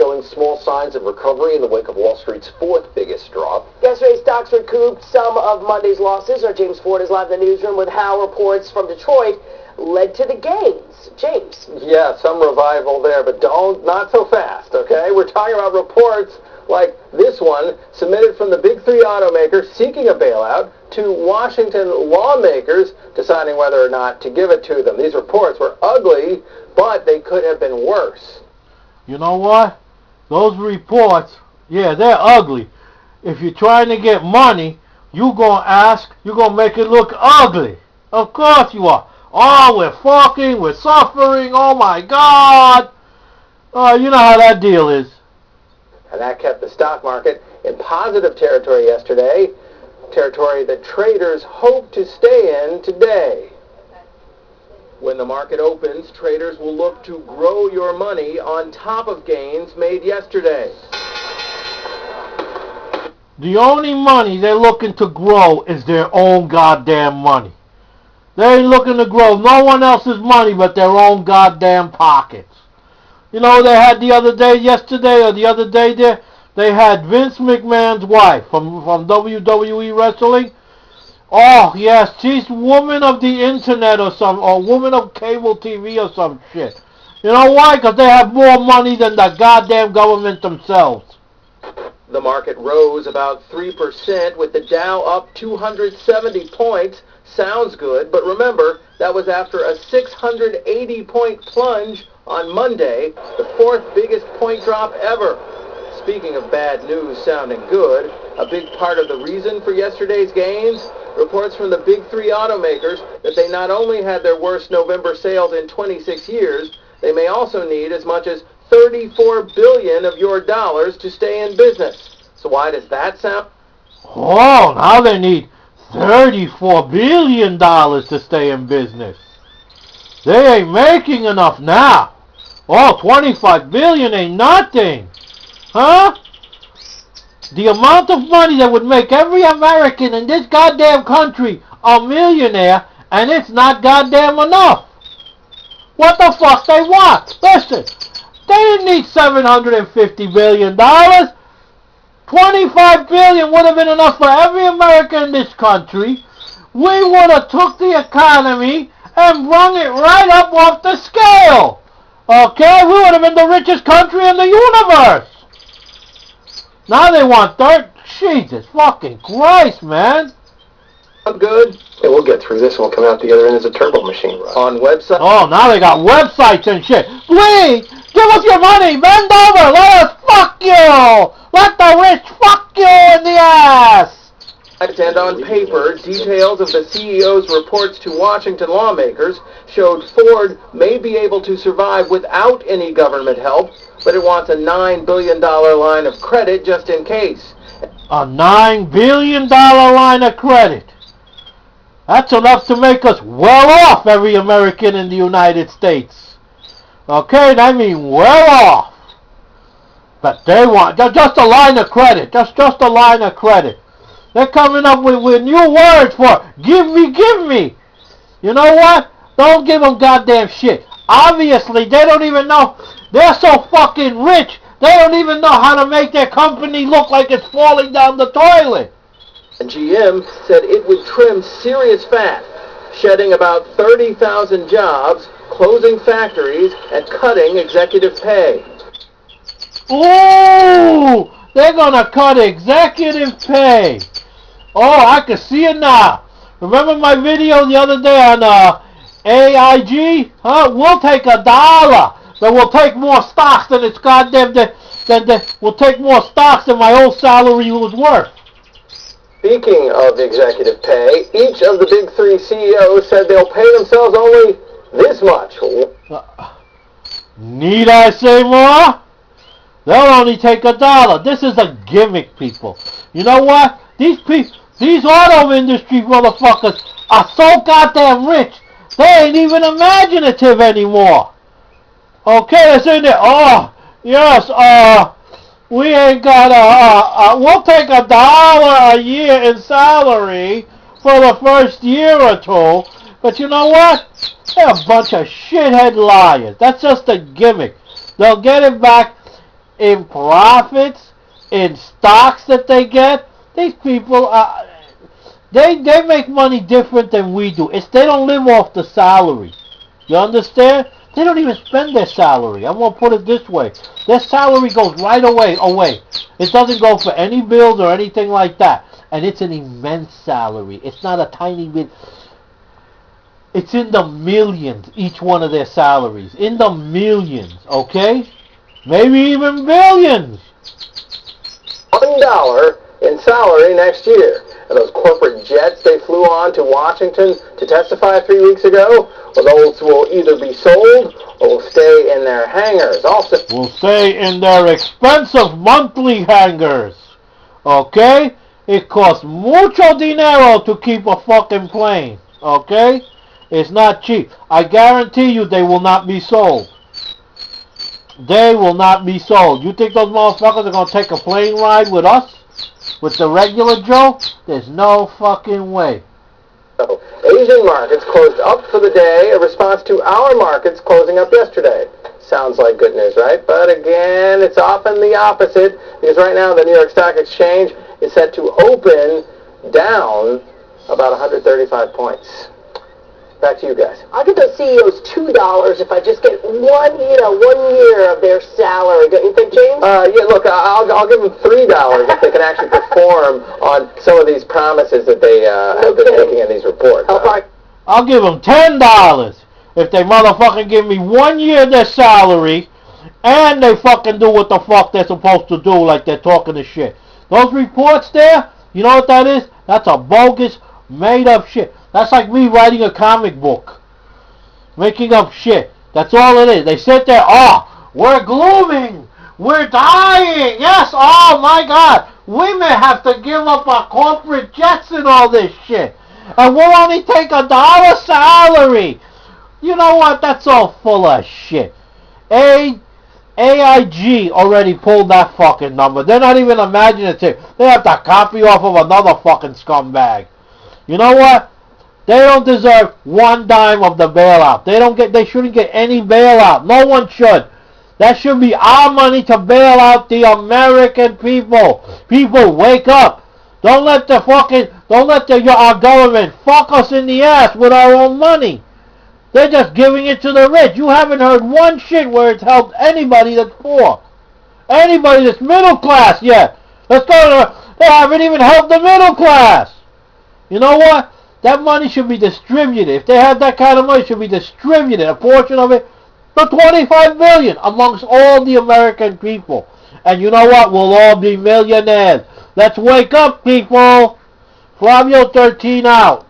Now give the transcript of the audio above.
showing small signs of recovery in the wake of Wall Street's fourth biggest drop. Yesterday's stocks recouped some of Monday's losses. Our James Ford is live in the newsroom with how reports from Detroit led to the gains. James. Yeah, some revival there, but not so fast, okay? We're talking about reports like this one, submitted from the big three automakers seeking a bailout to Washington lawmakers deciding whether or not to give it to them. These reports were ugly, but they could have been worse. You know what? Those reports, yeah, they're ugly. If you're trying to get money, you're going to make it look ugly. Of course you are. Oh, we're fucking, we're suffering, oh my God. Oh, you know how that deal is. And that kept the stock market in positive territory yesterday, territory that traders hope to stay in today. When the market opens, traders will look to grow your money on top of gains made yesterday. The only money they're looking to grow is their own goddamn money. They ain't looking to grow no one else's money but their own goddamn pockets. You know, they had the other day, they had Vince McMahon's wife from WWE Wrestling. Oh, yes, she's woman of the internet or woman of cable TV or some shit. You know why? Because they have more money than the goddamn government themselves. The market rose about 3% with the Dow up 270 points. Sounds good, but remember, that was after a 680-point plunge on Monday, the fourth biggest point drop ever. Speaking of bad news sounding good, a big part of the reason for yesterday's gains, reports from the big three automakers that they not only had their worst November sales in 26 years, they may also need as much as $34 billion of your dollars to stay in business. So why does that sound? Oh, now they need $34 billion to stay in business. They ain't making enough now. Oh, 25 billion ain't nothing. Huh? The amount of money that would make every American in this goddamn country a millionaire, and it's not goddamn enough. What the fuck they want? Listen, they didn't need $750 billion. 25 billion would have been enough for every American in this country. We would have took the economy and brung it right up off the scale. Okay? We would have been the richest country in the universe. Now they want Jesus fucking Christ, man. Good. Hey, we'll get through this and we'll come out the other end as a turbo machine run. On website. Oh, now they got websites and shit. Please, give us your money. Bend over. Let us fuck you. Let the rich fuck you in the ass. And on paper, details of the CEO's reports to Washington lawmakers showed Ford may be able to survive without any government help, but it wants a $9 billion line of credit just in case. A $9 billion line of credit. That's enough to make us well off, every American in the United States. Okay, I mean well off. But they want just a line of credit. Just a line of credit. They're coming up with new words for give me. You know what? Don't give them goddamn shit. Obviously, they don't even know. They're so fucking rich, they don't even know how to make their company look like it's falling down the toilet. And GM said it would trim serious fat, shedding about 30,000 jobs, closing factories, and cutting executive pay. Ooh! They're gonna cut executive pay. Oh, I can see it now. Remember my video the other day on AIG? Huh? We'll take $1, but we'll take more stocks than it's goddamn. We'll take more stocks than my old salary was worth. Speaking of executive pay, each of the big three CEOs said they'll pay themselves only this much. Need I say more? They'll only take $1. This is a gimmick, people. You know what? These auto industry motherfuckers are so goddamn rich, they ain't even imaginative anymore. Okay, they're saying that, oh, yes, we ain't got we'll take $1 a year in salary for the first year or two. But you know what? They're a bunch of shithead liars. That's just a gimmick. They'll get it back in profits, in stocks that they get. These people, they make money different than we do. They don't live off the salary. You understand? They don't even spend their salary. I'm going to put it this way. Their salary goes right away. It doesn't go for any bills or anything like that. And it's an immense salary. It's not a tiny bit. It's in the millions, each one of their salaries. In the millions, okay? Maybe even billions. $1 in salary next year. And those corporate jets they flew on to Washington to testify 3 weeks ago, well, those will either be sold or will stay in their hangars. Also, will stay in their expensive monthly hangars. Okay? It costs mucho dinero to keep a fucking plane. Okay? It's not cheap. I guarantee you they will not be sold. They will not be sold. You think those motherfuckers are going to take a plane ride with us? With the regular Joe? There's no fucking way. Asian markets closed up for the day, a response to our markets closing up yesterday. Sounds like good news, right? But again, it's often the opposite, because right now the New York Stock Exchange is set to open down about 135 points. Back to you guys. I'll give those CEOs $2 if I just get 1 year of their salary. Don't you think, James? Yeah, look, I'll give them $3 if they can actually perform on some of these promises that they have been making in these reports. I'll give them $10 if they motherfucking give me 1 year of their salary and they fucking do what the fuck they're supposed to do, like they're talking the shit. Those reports there, you know what that is? That's a bogus, made up shit. That's like me writing a comic book. Making up shit. That's all it is. They sit there, we're glooming. We're dying. Yes, oh my God. Women have to give up our corporate jets and all this shit. And we'll only take $1 salary. You know what? That's all full of shit. AIG already pulled that fucking number. They're not even imaginative. They have to copy off of another fucking scumbag. You know what? They don't deserve 1 dime of the bailout. They shouldn't get any bailout. No one should. That should be our money to bail out the American people. People, wake up. Don't let our government fuck us in the ass with our own money. They're just giving it to the rich. You haven't heard one shit where it's helped anybody that's poor. Anybody that's middle class yet. They haven't even helped the middle class. You know what? That money should be distributed. If they have that kind of money, it should be distributed. A portion of it, the 25 billion amongst all the American people. And you know what? We'll all be millionaires. Let's wake up, people. Flavio 13 out.